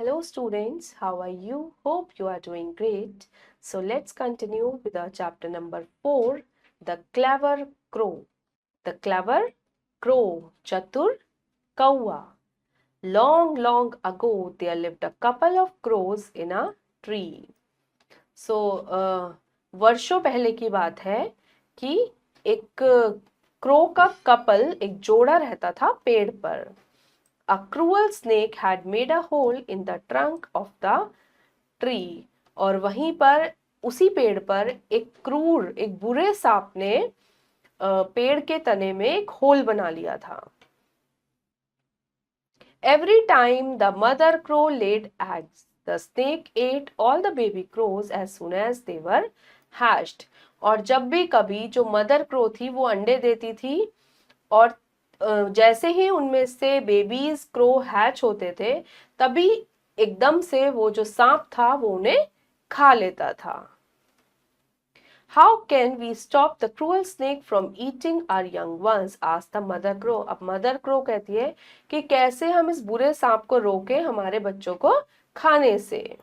Hello students, how are you? Hope you are doing great. So let's continue with our chapter number 4, The Clever Crow. The Clever Crow, Chatur Kaua. Long, long ago, there lived a couple of crows in a tree. So, वर्षों पहले की बात है कि एक crow का couple, एक जोड़ा रहता था पेड़ पर. A cruel snake had made a hole in the trunk of the tree. और वहीं पर उसी पेड़ पर एक क्रूर, एक बुरे सांप ने पेड़ के तने में एक होल बना लिया था. Every time the mother crow laid eggs, the snake ate all the baby crows as soon as they were hatched. और जब भी कभी जो मदर क्रो थी वो अंडे देती थी और जैसे ही उनमें से बेबीज क्रो हैच होते थे तभी एकदम से वो जो सांप था वो उन्हें खा लेता था. How can we stop the cruel snake from eating our young ones? asked the mother crow. अब मदर क्रो कहती है कि कैसे हम इस बुरे सांप को रोकें हमारे बच्चों को खाने से.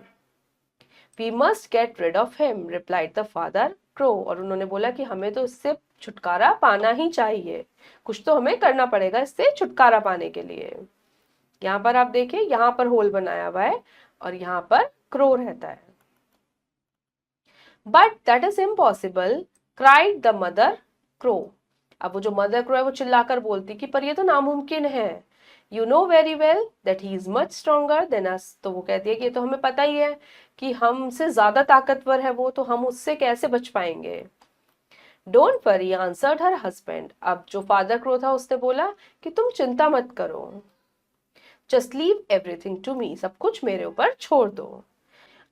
We must get rid of him, replied the father crow. और उन्होंने बोला कि हमें तो इससे छुटकारा पाना ही चाहिए, कुछ तो हमें करना पड़ेगा इससे छुटकारा पाने के लिए. यहाँ पर आप देखें, यहाँ पर होल बनाया हुआ है और यहाँ पर क्रो रहता है. But that is impossible, cried the mother crow. अब वो जो मदर क्रो है वो चिल्लाकर बोलती कि पर ये तो नामुमकिन है. You know very well that he is much stronger than us. तो वो कहती है कि ये तो हमें पता ही है कि हमसे ज्यादा ताकतवर है वो, तो हम उससे कैसे बच पाएंगे. Don't worry, answered her husband. अब जो फादर क्रो था उसने बोला कि तुम चिंता मत करो. Just leave everything to me. सब कुछ मेरे ऊपर छोड़ दो.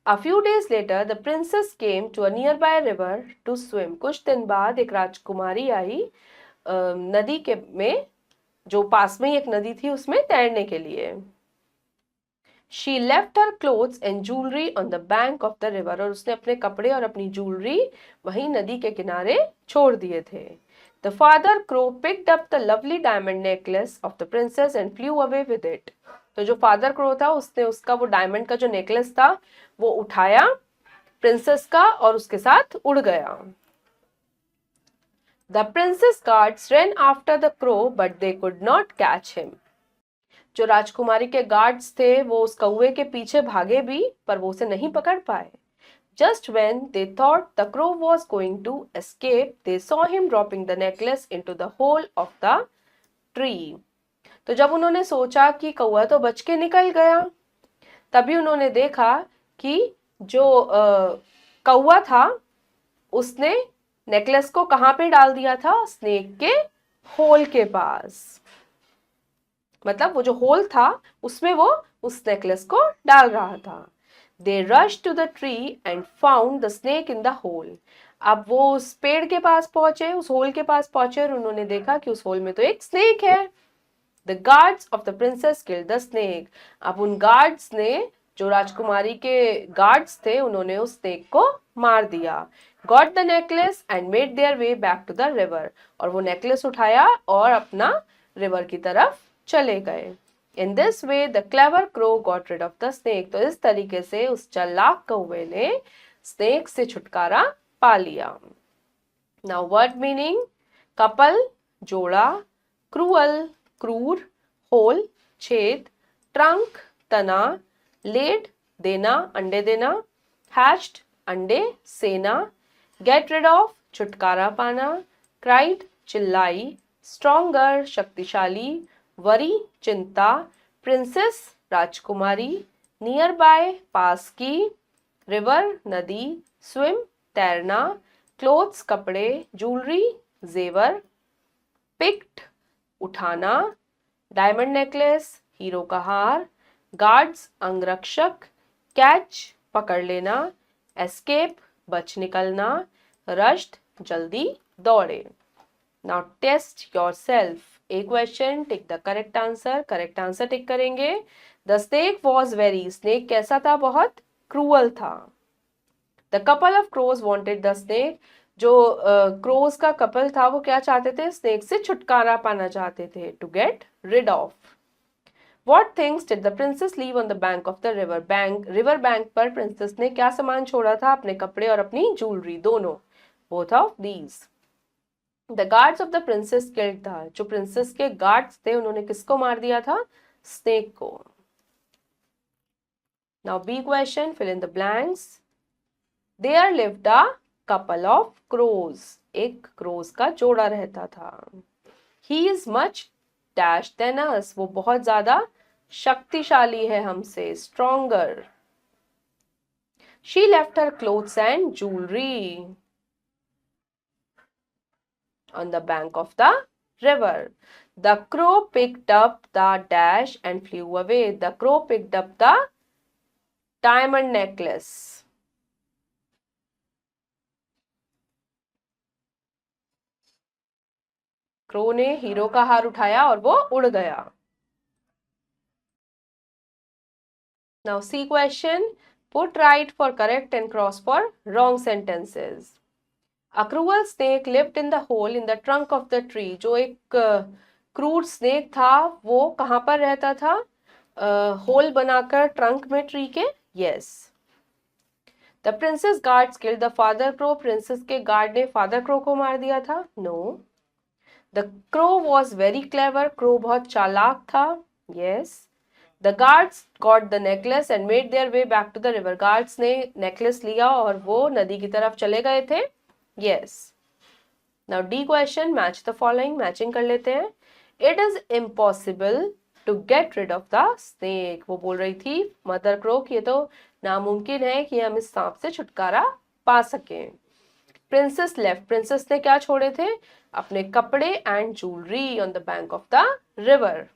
A few days later, the princess came to a nearby river to swim. कुछ दिन बाद एक राजकुमारी आई नदी के में, जो पास में ही एक नदी थी उसमें तैरने के लिए. She left her clothes and jewelry on the bank of the river. और उसने अपने कपड़े और अपनी ज्वेलरी वहीं नदी के किनारे छोड़ दिए थे. The father crow picked up the lovely diamond necklace of the princess and flew away with it. तो जो फादर क्रो था उसने उसका वो डायमंड का जो नेकलेस था वो उठाया प्रिंसेस का और उसके साथ उड़ गया. The princess guards ran after the crow, but they could not catch him. जो राजकुमारी के गार्ड्स थे वो उस कौवे के पीछे भागे भी पर वो उसे नहीं पकड़ पाए. Just when they thought the crow was going to escape, they saw him dropping the necklace into the hole of the tree. तो जब उन्होंने सोचा कि कौवा तो बच के निकल गया, तभी उन्होंने देखा कि जो कौवा था उसने नेकलेस को कहाँ पे डाल दिया था, स्नेक के होल के पास. मतलब वो जो होल था उसमें वो उस नेकलेस को डाल रहा था. They rushed to the tree and found the snake in the hole. अब वो उस पेड़ के पास पहुंचे, उस होल के पास पहुंचे और उन्होंने देखा कि उस होल में तो एक स्नेक है. The guards of the princess killed the snake. अब उन गार्ड्स ने, जो राजकुमारी के गार्ड्स थे, उन्होंने उस स्नेक को मार दिया. Got the necklace and made their way back to the river. और वो नेकलेस उठाया और अपना रिवर की तरफ चले गए. In this way, the clever crow got rid of the snake. तो इस तरीके से उस चालाक कौवे ने स्नेक से छुटकारा पा लिया. Now word meaning: couple जोड़ा, cruel क्रूर, होल छेद, ट्रंक तना, लेड देना अंडे देना, हैच्ड अंडे सेना, गेट रिड ऑफ छुटकारा पाना, क्राइड चिल्लाई, स्ट्रॉन्गर शक्तिशाली, वरी चिंता, प्रिंसेस राजकुमारी, नियर बाय पास की, रिवर नदी, स्विम तैरना, क्लोथ्स कपड़े, ज्वेलरी जेवर, पिक्ड उठाना, डायमंड नेकलेस हीरो का हार, गार्ड्स अंगरक्षक, कैच पकड़ लेना, एस्केप बच निकलना, रश्ड जल्दी दौड़े. Now test yourself. A question, tick the correct answer. Correct answer tick करेंगे. The snake was very, snake कैसा था, बहुत क्रूअल था. The couple of crows wanted the snake, जो क्रोज का कपल था वो क्या चाहते थे, स्नेक से छुटकारा पाना चाहते थे, to get rid of. What things did the princess leave on the bank of the river? River bank पर प्रिंसेस ने क्या सामान छोड़ा था? अपने कपड़े और अपनी ज्वेलरी दोनों. Both of these. The guards of the princess killed the. जो प्रिंसेस के गार्ड्स थे उन्होंने किसको मार दिया था? स्नेक को. Now B question, fill in the blanks. There lived a couple of crows. एक crows का जोड़ा रहता था. He is much dash than us. वो बहुत ज्यादा शक्तिशाली है हमसे. Stronger. She left her clothes and jewelry on the bank of the river. The crow picked up the dash and flew away. The crow picked up the diamond necklace. Crow ने hero का हार उठाया और वो उड़ गया. Now C question, put right for correct and cross for wrong sentences. A cruel snake lived in the hole in the trunk of the tree. जो एक क्रूर स्नेक था वो कहाँ पर रहता था? होल बनाकर ट्रंक में ट्री के. Yes. The princess guards killed the father crow. Princess के गार्ड ने फादर क्रो को मार दिया था. No. The crow was very clever. Crow बहुत चालाक था. Yes. The guards got the necklace and made their way back to the river. Guards ने necklace लिया और वो नदी की तरफ चले गए थे. Yes. Now D question, match the following. Matching कर लेते हैं. It is impossible to get rid of the snake. वो बोल रही थी मदर क्रो कि ये तो नामुमकिन है कि हम इस सांप से छुटकारा पा सकें. Princess left. Princess ने क्या छोड़े थे? अपने कपड़े and jewelry on the bank of the river.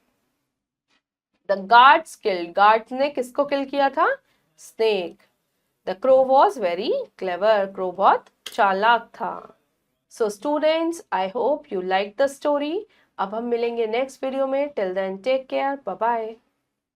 The guards killed. Guards ने किसको kill किया था? Snake. The crow was very clever. Crow बहुत चालाक था. So students, I hope you liked the story. अब हम मिलेंगे next video में. Till then, take care. Bye bye.